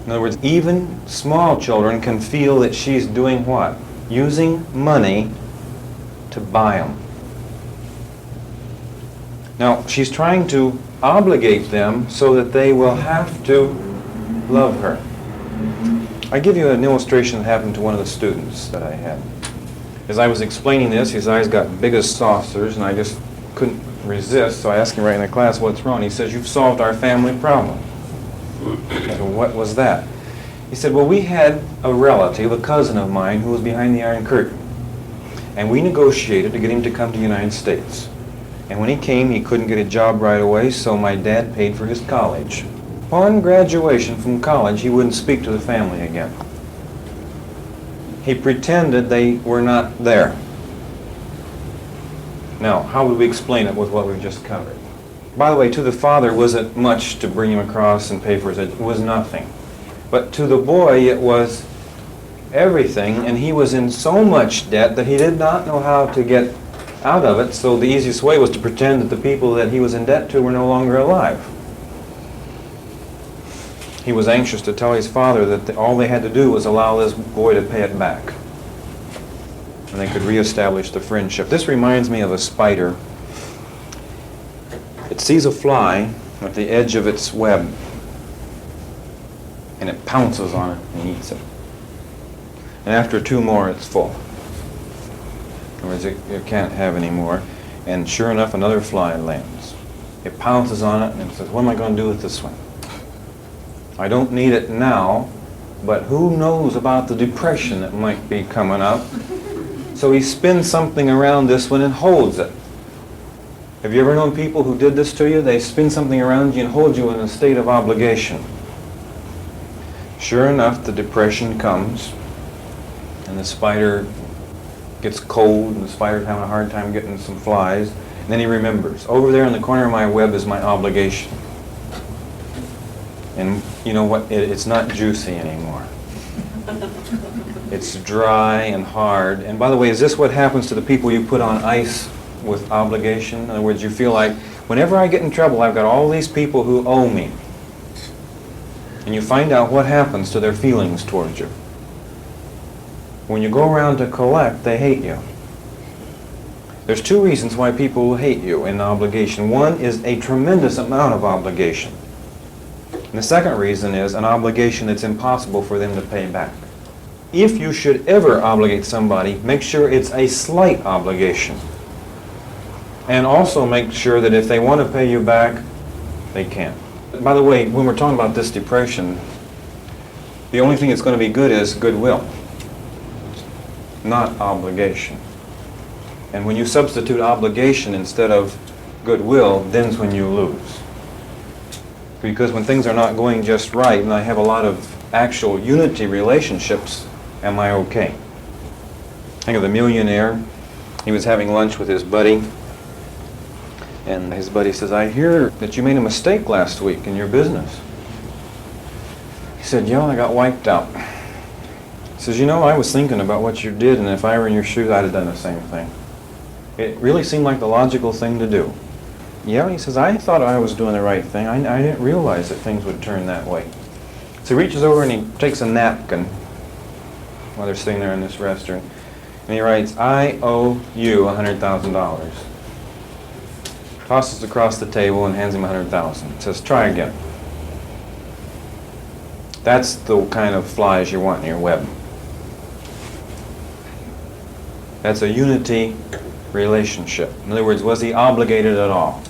In other words, even small children can feel that she's doing what? Using money to buy them. Now, she's trying to obligate them so that they will have to love her. I give you an illustration that happened to one of the students that I had. As I was explaining this, his eyes got big as saucers, and I just couldn't resist, so I asked him right in the class, what's wrong? He says, you've solved our family problem. I said, well, what was that? He said, well, we had a relative, a cousin of mine, who was behind the Iron Curtain. And we negotiated to get him to come to the United States. And when he came, he couldn't get a job right away, so my dad paid for his college. Upon graduation from college, he wouldn't speak to the family again. He pretended they were not there. Now, how would we explain it with what we've just covered? By the way, to the father, was it much to bring him across and pay for his education? It was nothing. But to the boy, it was everything, and he was in so much debt that he did not know how to get out of it, so the easiest way was to pretend that the people that he was in debt to were no longer alive. He was anxious to tell his father that all they had to do was allow this boy to pay it back, and they could reestablish the friendship. This reminds me of a spider. It sees a fly at the edge of its web, and it pounces on it and eats it. And after two more, it's full. In other words, it can't have any more. And sure enough, another fly lands. It pounces on it and says, what am I going to do with this one? I don't need it now, but who knows about the depression that might be coming up? So he spins something around this one and holds it. Have you ever known people who did this to you? They spin something around you and hold you in a state of obligation. Sure enough, the depression comes, and the spider gets cold, and the spider's having a hard time getting some flies. And then he remembers, over there in the corner of my web is my obligation. And you know what? It's not juicy anymore. It's dry and hard. And by the way, is this what happens to the people you put on ice with obligation? In other words, you feel like, whenever I get in trouble, I've got all these people who owe me. And you find out what happens to their feelings towards you. When you go around to collect, they hate you. There's two reasons why people hate you in obligation. One is a tremendous amount of obligation. And the second reason is an obligation that's impossible for them to pay back. If you should ever obligate somebody, make sure it's a slight obligation. And also make sure that if they want to pay you back, they can. By the way, when we're talking about this depression, the only thing that's going to be good is goodwill, not obligation. And when you substitute obligation instead of goodwill, then's when you lose. Because when things are not going just right, and I have a lot of actual unity relationships, am I okay? Think of the millionaire. He was having lunch with his buddy, and his buddy says, I hear that you made a mistake last week in your business. He said, yeah, I got wiped out. He says, you know, I was thinking about what you did, and if I were in your shoes, I'd have done the same thing. It really seemed like the logical thing to do. Yeah, he says, I thought I was doing the right thing. I didn't realize that things would turn that way. So he reaches over and he takes a napkin while they're sitting there in this restaurant, and he writes, I owe you $100,000. Tosses across the table and hands him $100,000. Says, try again. That's the kind of flies you want in your web. That's a unity relationship. In other words, was he obligated at all?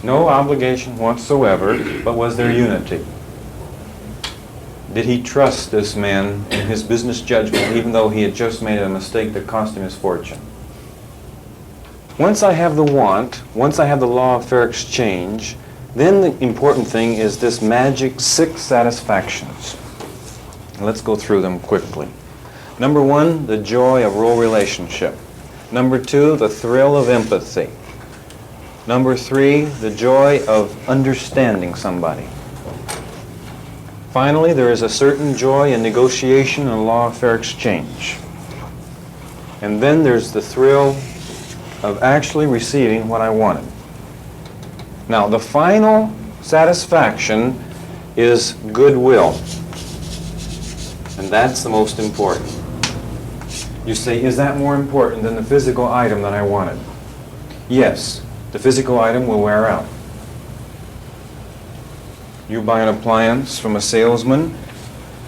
No obligation whatsoever, but was there unity? Did he trust this man in his business judgment, even though he had just made a mistake that cost him his fortune? Once I have the want, once I have the law of fair exchange, then the important thing is this magic 6 satisfactions. Let's go through them quickly. Number 1, the joy of role relationship. Number 2, the thrill of empathy. Number 3, the joy of understanding somebody. Finally, there is a certain joy in negotiation and law of fair exchange. And then there's the thrill of actually receiving what I wanted. Now, the final satisfaction is goodwill. And that's the most important. You say, is that more important than the physical item that I wanted? Yes, the physical item will wear out. You buy an appliance from a salesman,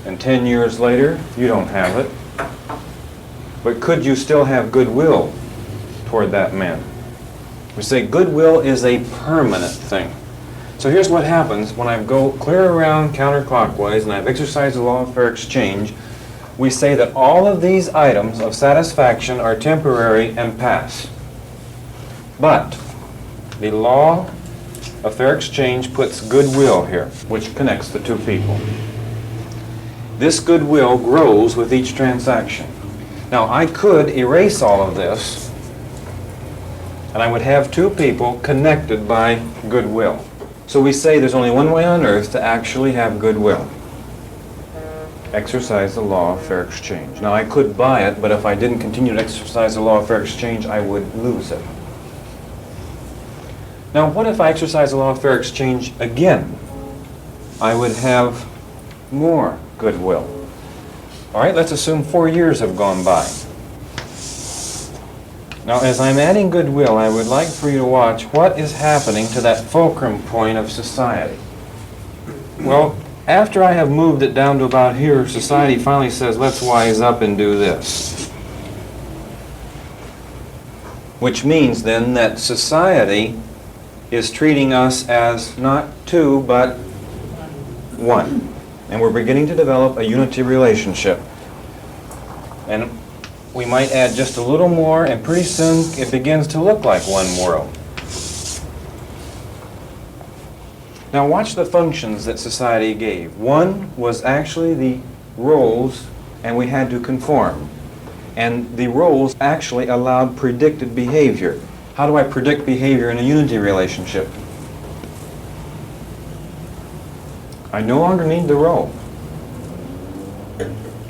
and 10 years later, you don't have it. But could you still have goodwill toward that man? We say goodwill is a permanent thing. So here's what happens when I go clear around counterclockwise and I've exercised the law of fair exchange. We say that all of these items of satisfaction are temporary and pass. But the law of fair exchange puts goodwill here, which connects the two people. This goodwill grows with each transaction. Now, I could erase all of this, and I would have two people connected by goodwill. So we say there's only one way on earth to actually have goodwill. Exercise the law of fair exchange. Now, I could buy it, but if I didn't continue to exercise the law of fair exchange, I would lose it. Now, what if I exercise the law of fair exchange again? I would have more goodwill. All right, let's assume 4 years have gone by. Now, as I'm adding goodwill, I would like for you to watch what is happening to that fulcrum point of society. Well, after I have moved it down to about here, society finally says, let's wise up and do this. Which means then that society is treating us as not two, but one. And we're beginning to develop a unity relationship. And we might add just a little more, and pretty soon it begins to look like one world. Now watch the functions that society gave. One was actually the roles, and we had to conform. And the roles actually allowed predicted behavior. How do I predict behavior in a unity relationship? I no longer need the role.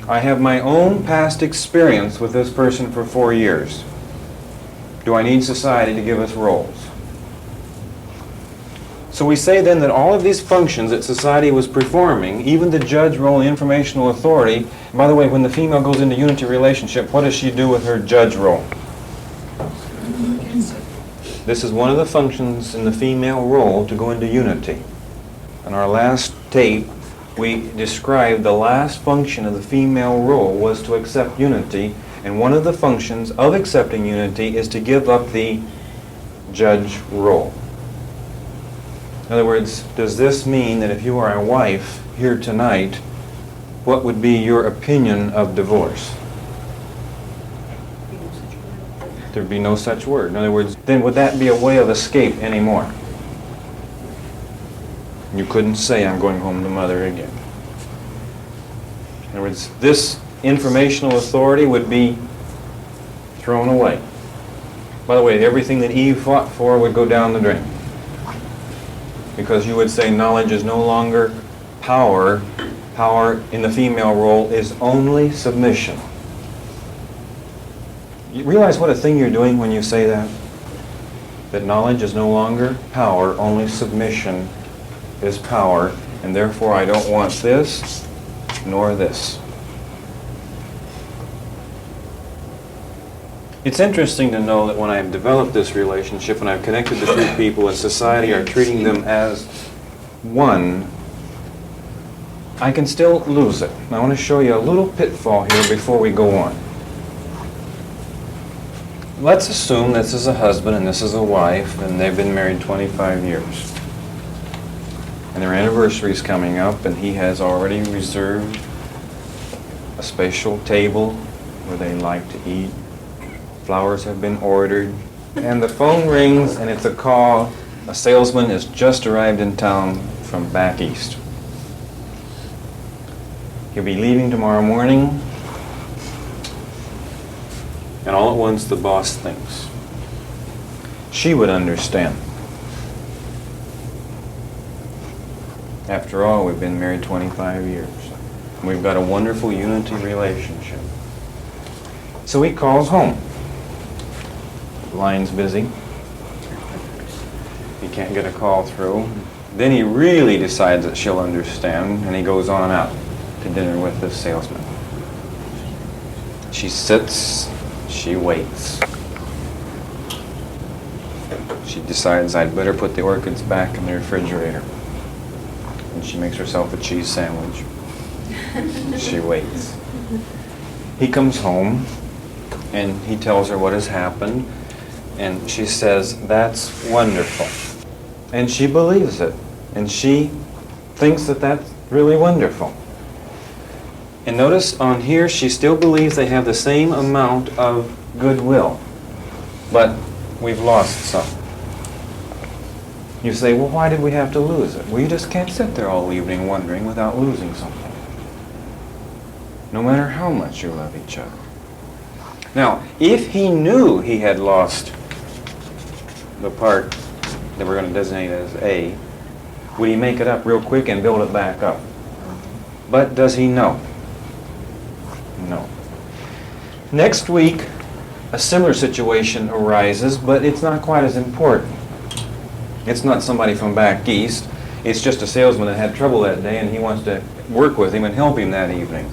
I have my own past experience with this person for 4 years. Do I need society to give us roles? So we say then that all of these functions that society was performing, even the judge role and informational authority, and by the way, when the female goes into unity relationship, what does she do with her judge role? This is one of the functions in the female role to go into unity. In our last tape, we described the last function of the female role was to accept unity, and one of the functions of accepting unity is to give up the judge role. In other words, does this mean that if you are a wife here tonight, what would be your opinion of divorce? There'd be no such word. In other words, then would that be a way of escape anymore? You couldn't say, I'm going home to mother again. In other words, this informational authority would be thrown away. By the way, everything that Eve fought for would go down the drain. Because you would say knowledge is no longer power. Power in the female role is only submission. You realize what a thing you're doing when you say that? That knowledge is no longer power, only submission is power, and therefore I don't want this nor this. It's interesting to know that when I've developed this relationship, when I've connected the two people and society are treating them as one, I can still lose it. And I want to show you a little pitfall here before we go on. Let's assume this is a husband and this is a wife, and they've been married 25 years. And their anniversary is coming up, and he has already reserved a special table where they like to eat. Flowers have been ordered, and the phone rings, and it's a call. A salesman has just arrived in town from back east. He'll be leaving tomorrow morning, and all at once the boss thinks, she would understand. After all, we've been married 25 years. We've got a wonderful unity relationship. So he calls home. The line's busy. He can't get a call through. Then he really decides that she'll understand, and he goes on out to dinner with this salesman. She sits, she waits. She decides I'd better put the orchids back in the refrigerator. And she makes herself a cheese sandwich. She waits. He comes home and he tells her what has happened, and she says, "That's wonderful." And she believes it, and she thinks that that's really wonderful. And notice on here, she still believes they have the same amount of goodwill, but we've lost some. You say, well, why did we have to lose it? Well, you just can't sit there all evening wondering without losing something, no matter how much you love each other. Now, if he knew he had lost the part that we're going to designate as A, would he make it up real quick and build it back up? But does he know? No. Next week, a similar situation arises, but it's not quite as important. It's not somebody from back east. It's just a salesman that had trouble that day, and he wants to work with him and help him that evening.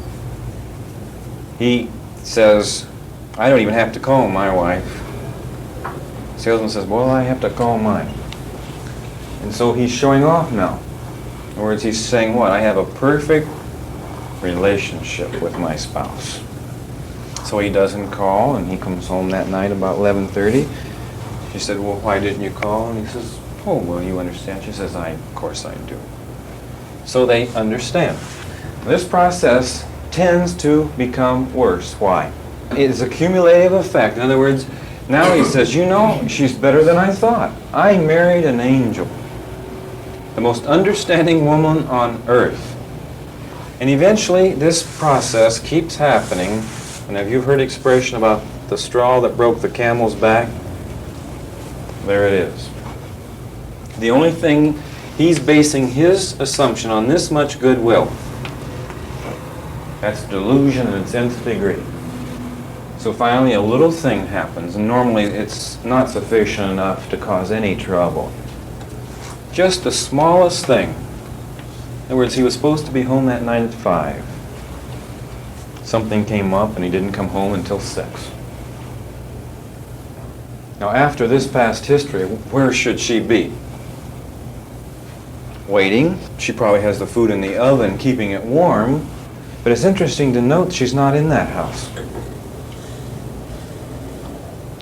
He says, "I don't even have to call my wife." The salesman says, "Well, I have to call mine." And so he's showing off now. In other words, he's saying what? I have a perfect relationship with my spouse. So he doesn't call, and he comes home that night about 11:30. She said, "Well, why didn't you call?" And he says, "Oh, well, you understand." She says, Of course I do." So they understand. This process tends to become worse. Why? It is a cumulative effect. In other words, now he says, "You know, she's better than I thought. I married an angel. The most understanding woman on earth." And eventually, this process keeps happening. And have you heard the expression about the straw that broke the camel's back? There it is. The only thing, he's basing his assumption on this much goodwill. That's delusion in its nth degree. So finally, a little thing happens, and normally it's not sufficient enough to cause any trouble. Just the smallest thing. In other words, he was supposed to be home that night at 5. Something came up, and he didn't come home until 6. Now, after this past history, where should she be? Waiting. She probably has the food in the oven, keeping it warm. But it's interesting to note she's not in that house.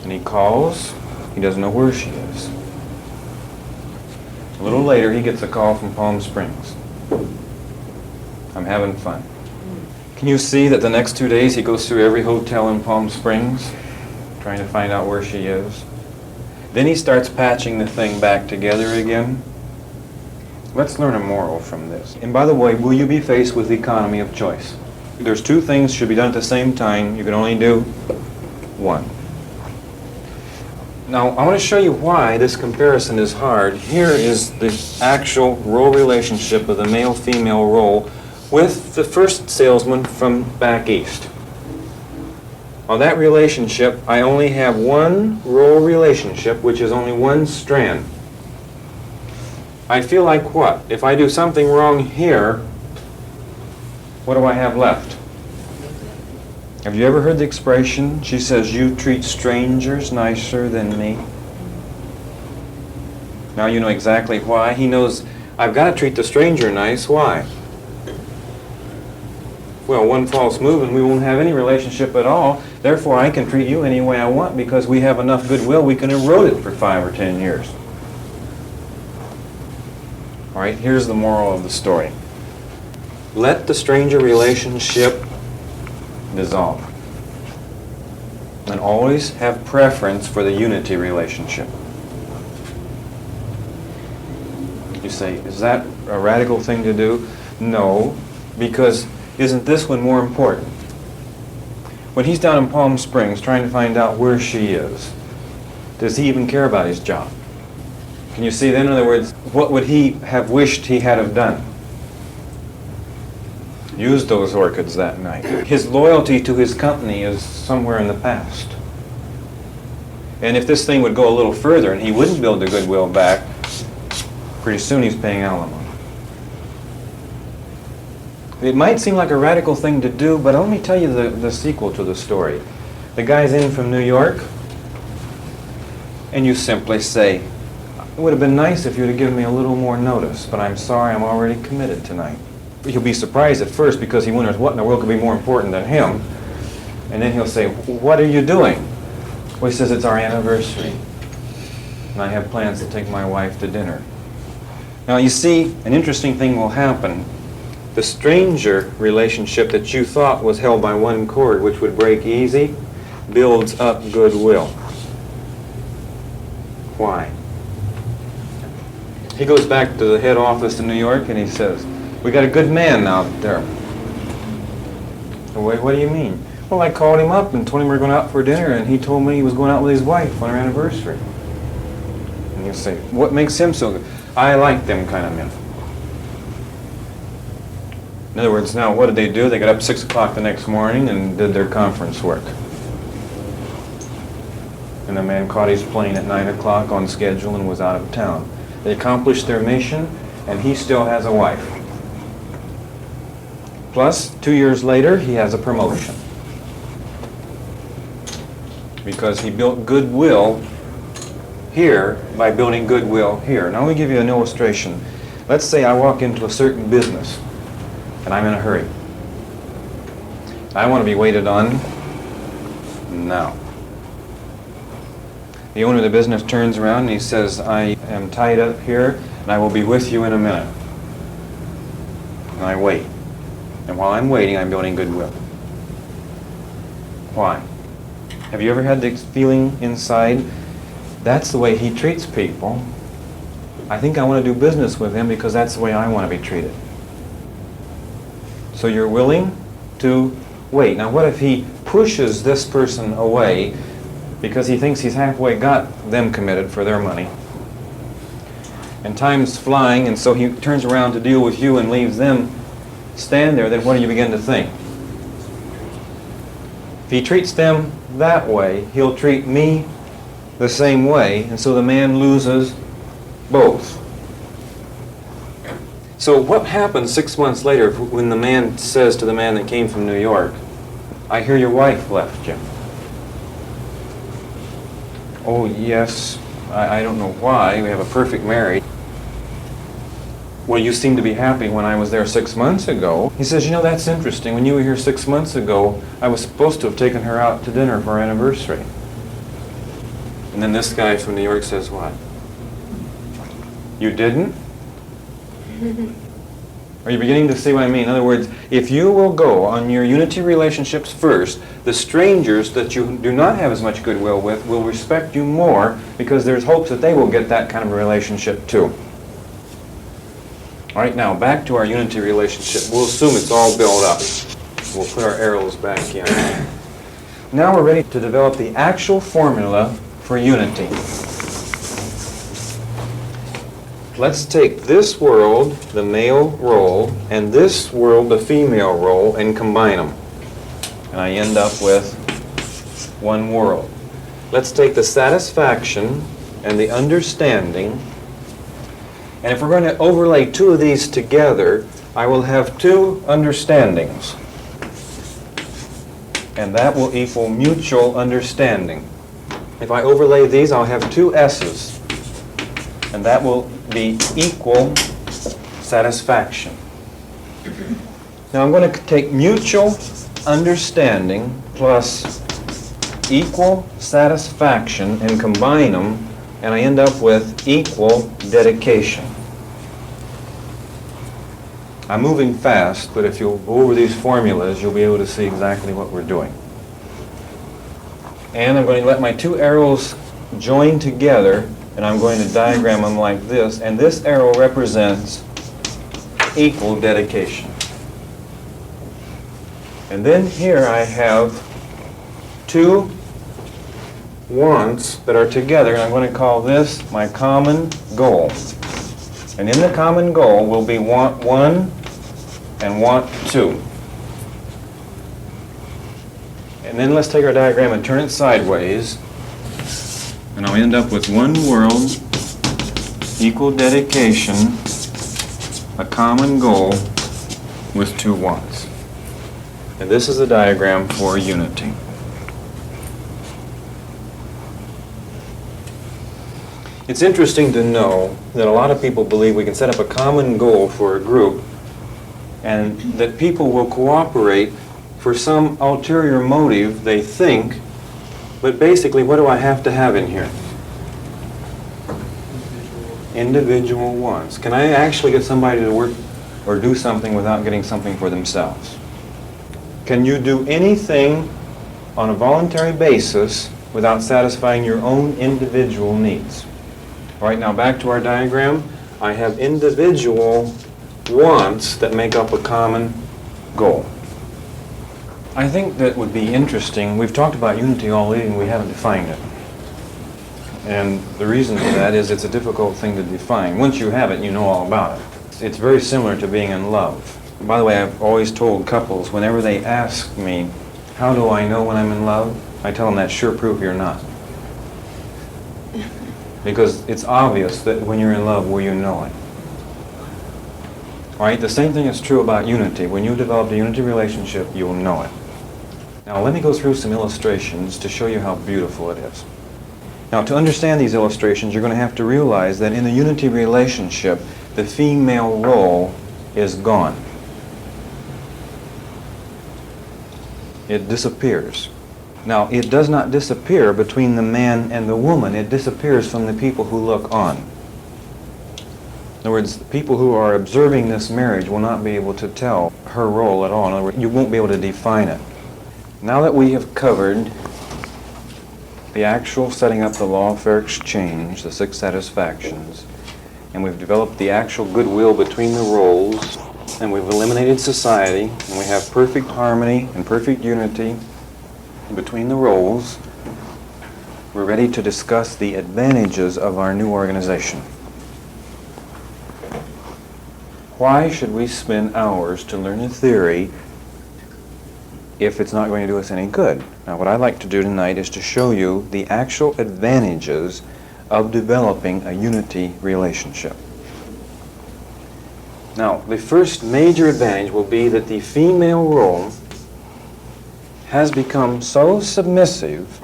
And he calls. He doesn't know where she is. A little later, he gets a call from Palm Springs. "I'm having fun." Can you see that the next 2 days he goes through every hotel in Palm Springs, trying to find out where she is? Then he starts patching the thing back together again. Let's learn a moral from this. And by the way, will you be faced with the economy of choice? There's 2 things should be done at the same time. You can only do one. Now, I want to show you why this comparison is hard. Here is the actual role relationship of the male-female role with the first salesman from back east. On that relationship, I only have one role relationship, which is only one strand. I feel like what? If I do something wrong here, what do I have left? Have you ever heard the expression, she says, "You treat strangers nicer than me"? Now you know exactly why. He knows, I've got to treat the stranger nice. Why? Well, one false move and we won't have any relationship at all. Therefore, I can treat you any way I want because we have enough goodwill we can erode it for 5 or 10 years. All right, here's the moral of the story. Let the stranger relationship dissolve. And always have preference for the unity relationship. You say, is that a radical thing to do? No, because isn't this one more important? When he's down in Palm Springs trying to find out where she is, does he even care about his job? Can you see then, in other words, what would he have wished he had have done? Use those orchids that night. His loyalty to his company is somewhere in the past. And if this thing would go a little further and he wouldn't build the goodwill back, pretty soon he's paying alimony. It might seem like a radical thing to do, but let me tell you the sequel to the story. The guy's in from New York, and you simply say, it would have been nice if you'd have given me a little more notice, but I'm sorry, I'm already committed tonight. He'll be surprised at first because he wonders what in the world could be more important than him. And then he'll say, what are you doing? Well, he says, it's our anniversary, and I have plans to take my wife to dinner. Now, you see, an interesting thing will happen. The stranger relationship that you thought was held by one cord, which would break easy, builds up goodwill. Why? He goes back to the head office in New York and he says, we got a good man out there. Wait, what do you mean? Well, I called him up and told him we were going out for dinner, and he told me he was going out with his wife on her anniversary. And you say, what makes him so good? I like them kind of men. In other words, now what did they do? They got up 6 o'clock the next morning and did their conference work. And the man caught his plane at 9 o'clock on schedule and was out of town. They accomplished their mission, and he still has a wife. Plus, 2 years later, he has a promotion. Because he built goodwill here by building goodwill here. Now let me give you an illustration. Let's say I walk into a certain business and I'm in a hurry. I want to be waited on now. The owner of the business turns around and he says, I am tied up here and I will be with you in a minute. And I wait. And while I'm waiting, I'm building goodwill. Why? Have you ever had the feeling inside, that's the way he treats people? I think I want to do business with him because that's the way I want to be treated. So you're willing to wait. Now what if he pushes this person away because he thinks he's halfway got them committed for their money? And time's flying, and so he turns around to deal with you and leaves them stand there, then what do you begin to think? If he treats them that way, he'll treat me the same way, and so the man loses both. So what happens 6 months later when the man says to the man that came from New York, I hear your wife left you? Oh yes, I don't know why, we have a perfect marriage. Well, you seemed to be happy when I was there 6 months ago. He says, you know, that's interesting. When you were here 6 months ago, I was supposed to have taken her out to dinner for our anniversary. And then this guy from New York says, what? You didn't? Are you beginning to see what I mean? In other words, if you will go on your unity relationships first, the strangers that you do not have as much goodwill with will respect you more because there's hopes that they will get that kind of a relationship too. All right, now back to our unity relationship. We'll assume it's all built up. We'll put our arrows back in. Now we're ready to develop the actual formula for unity. Let's take this world, the male role, and this world, the female role, and combine them. And I end up with one world. Let's take the satisfaction and the understanding, and if we're going to overlay two of these together, I will have two understandings. And that will equal mutual understanding. If I overlay these, I'll have two S's. And that will be equal satisfaction. Now I'm going to take mutual understanding plus equal satisfaction and combine them, and I end up with equal dedication. I'm moving fast, but if you'll go over these formulas, you'll be able to see exactly what we're doing. And I'm going to let my two arrows join together, and I'm going to diagram them like this, and this arrow represents equal dedication. And then here I have two wants that are together, and I'm going to call this my common goal. And in the common goal will be want one and want two. And then let's take our diagram and turn it sideways, and I'll end up with one world equal dedication, a common goal with two wants. And this is a diagram for unity. It's interesting to know that a lot of people believe we can set up a common goal for a group and that people will cooperate for some ulterior motive, they think, but basically what do I have to have in here? Individual wants. Can I actually get somebody to work or do something without getting something for themselves? Can you do anything on a voluntary basis without satisfying your own individual needs? All right, now back to our diagram. I have individual wants that make up a common goal. I think that would be interesting. We've talked about unity all evening, we haven't defined it. And the reason for that is it's a difficult thing to define. Once you have it, you know all about it. It's very similar to being in love. By the way, I've always told couples, whenever they ask me, how do I know when I'm in love? I tell them that's sure proof you're not. Because it's obvious that when you're in love, well, you know it. All right, the same thing is true about unity. When you develop a unity relationship, you'll know it. Now, let me go through some illustrations to show you how beautiful it is. Now, to understand these illustrations, you're going to have to realize that in the unity relationship, the female role is gone. It disappears. Now, it does not disappear between the man and the woman. It disappears from the people who look on. In other words, the people who are observing this marriage will not be able to tell her role at all. In other words, you won't be able to define it. Now that we have covered the actual setting up the law of fair exchange, the 6 satisfactions, and we've developed the actual goodwill between the roles, and we've eliminated society, and we have perfect harmony and perfect unity between the roles, we're ready to discuss the advantages of our new organization. Why should we spend hours to learn a theory if it's not going to do us any good? Now, what I'd like to do tonight is to show you the actual advantages of developing a unity relationship. Now, the first major advantage will be that the female role has become so submissive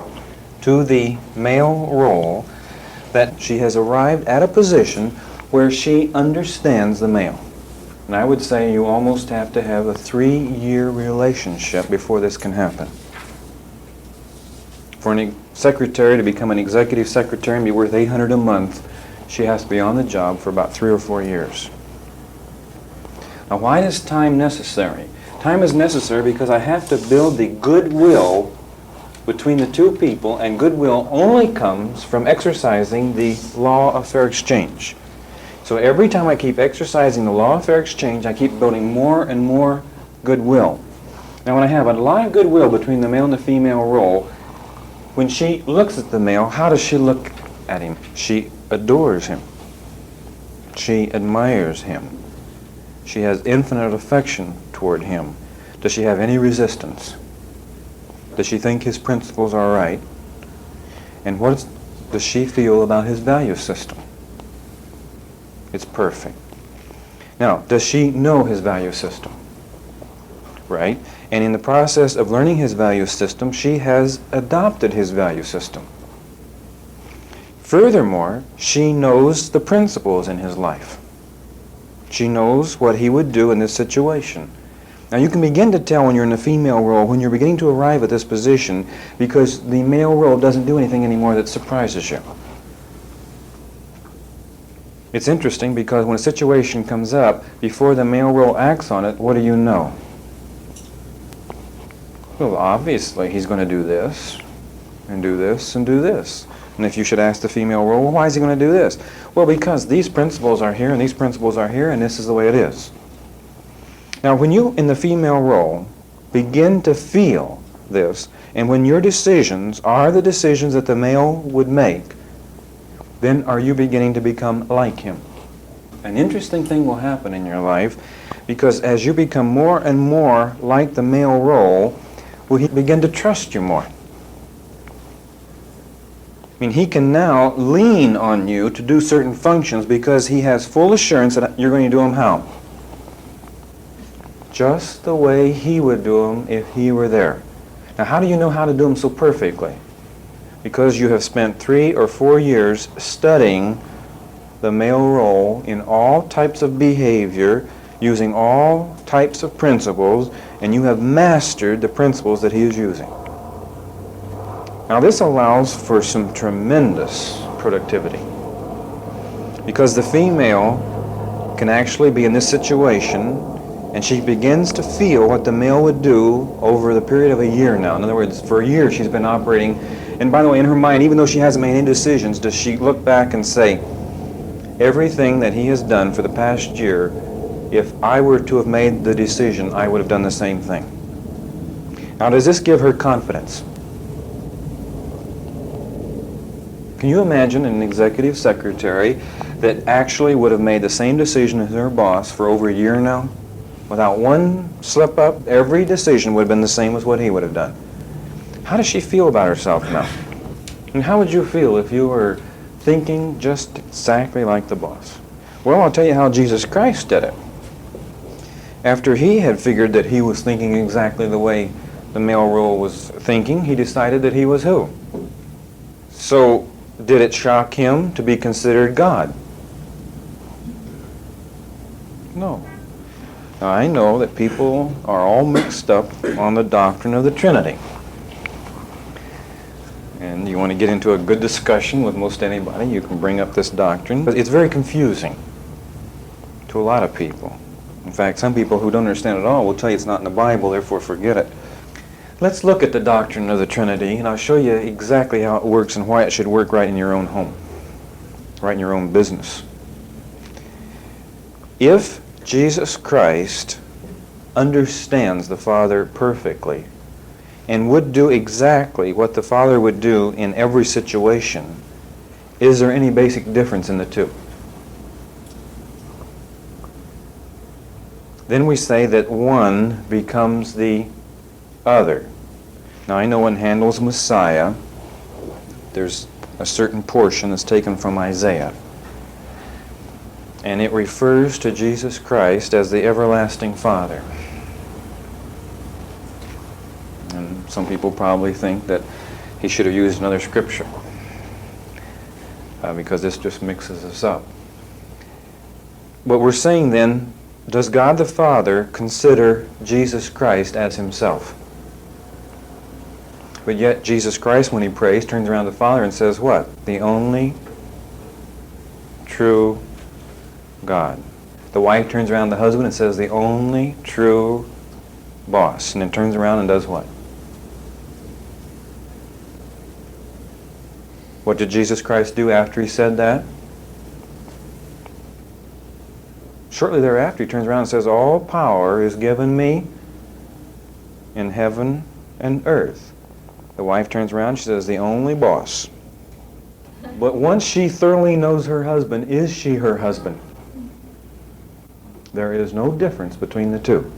to the male role that she has arrived at a position where she understands the male. And I would say you almost have to have a 3-year relationship before this can happen. For a secretary to become an executive secretary and be worth $800 a month, she has to be on the job for about 3 or 4 years. Now, why is time necessary? Time is necessary because I have to build the goodwill between the two people, and goodwill only comes from exercising the law of fair exchange. So every time I keep exercising the law of fair exchange, I keep building more and more goodwill. Now, when I have a lot of goodwill between the male and the female role, when she looks at the male, how does she look at him? She adores him. She admires him. She has infinite affection toward him. Does she have any resistance? Does she think his principles are right? And what does she feel about his value system? It's perfect. Now, does she know his value system? Right? And in the process of learning his value system, she has adopted his value system. Furthermore, she knows the principles in his life. She knows what he would do in this situation. Now, you can begin to tell when you're in the female role, when you're beginning to arrive at this position, because the male role doesn't do anything anymore that surprises you. It's interesting because when a situation comes up, before the male role acts on it, what do you know? Well, obviously, he's going to do this, and do this, and do this. And if you should ask the female role, well, why is he going to do this? Well, because these principles are here, and these principles are here, and this is the way it is. Now, when you, in the female role, begin to feel this, and when your decisions are the decisions that the male would make, then are you beginning to become like him? An interesting thing will happen in your life, because as you become more and more like the male role, will he begin to trust you more? I mean, he can now lean on you to do certain functions because he has full assurance that you're going to do them how? Just the way he would do them if he were there. Now, how do you know how to do them so perfectly? Because you have spent 3 or 4 years studying the male role in all types of behavior, using all types of principles, and you have mastered the principles that he is using. Now, this allows for some tremendous productivity, because the female can actually be in this situation and she begins to feel what the male would do over the period of a year now. In other words, for a year she's been operating, and by the way, in her mind, even though she hasn't made any decisions, does she look back and say, everything that he has done for the past year, if I were to have made the decision, I would have done the same thing. Now, does this give her confidence? Can you imagine an executive secretary that actually would have made the same decision as her boss for over a year now? Without one slip up, every decision would have been the same as what he would have done. How does she feel about herself now? And how would you feel if you were thinking just exactly like the boss? Well, I'll tell you how Jesus Christ did it. After he had figured that he was thinking exactly the way the male role was thinking, he decided that he was who? So, did it shock him to be considered God? No. Now, I know that people are all mixed up on the doctrine of the Trinity. And you want to get into a good discussion with most anybody, you can bring up this doctrine. But it's very confusing to a lot of people. In fact, some people who don't understand it at all will tell you it's not in the Bible, therefore forget it. Let's look at the doctrine of the Trinity, and I'll show you exactly how it works and why it should work right in your own home, right in your own business. If Jesus Christ understands the Father perfectly and would do exactly what the Father would do in every situation, is there any basic difference in the two? Then we say that one becomes the other. Now, I know when Handel's Messiah, there's a certain portion that's taken from Isaiah, and it refers to Jesus Christ as the everlasting Father. And some people probably think that he should have used another scripture because this just mixes us up. But we're saying then, does God the Father consider Jesus Christ as himself? But yet Jesus Christ, when he prays, turns around to the Father and says what? The only true God. The wife turns around to the husband and says the only true boss. And then turns around and does what? What did Jesus Christ do after he said that? Shortly thereafter, he turns around and says, all power is given me in heaven and earth. The wife turns around, she says, the only boss. But once she thoroughly knows her husband, is she her husband? There is no difference between the two.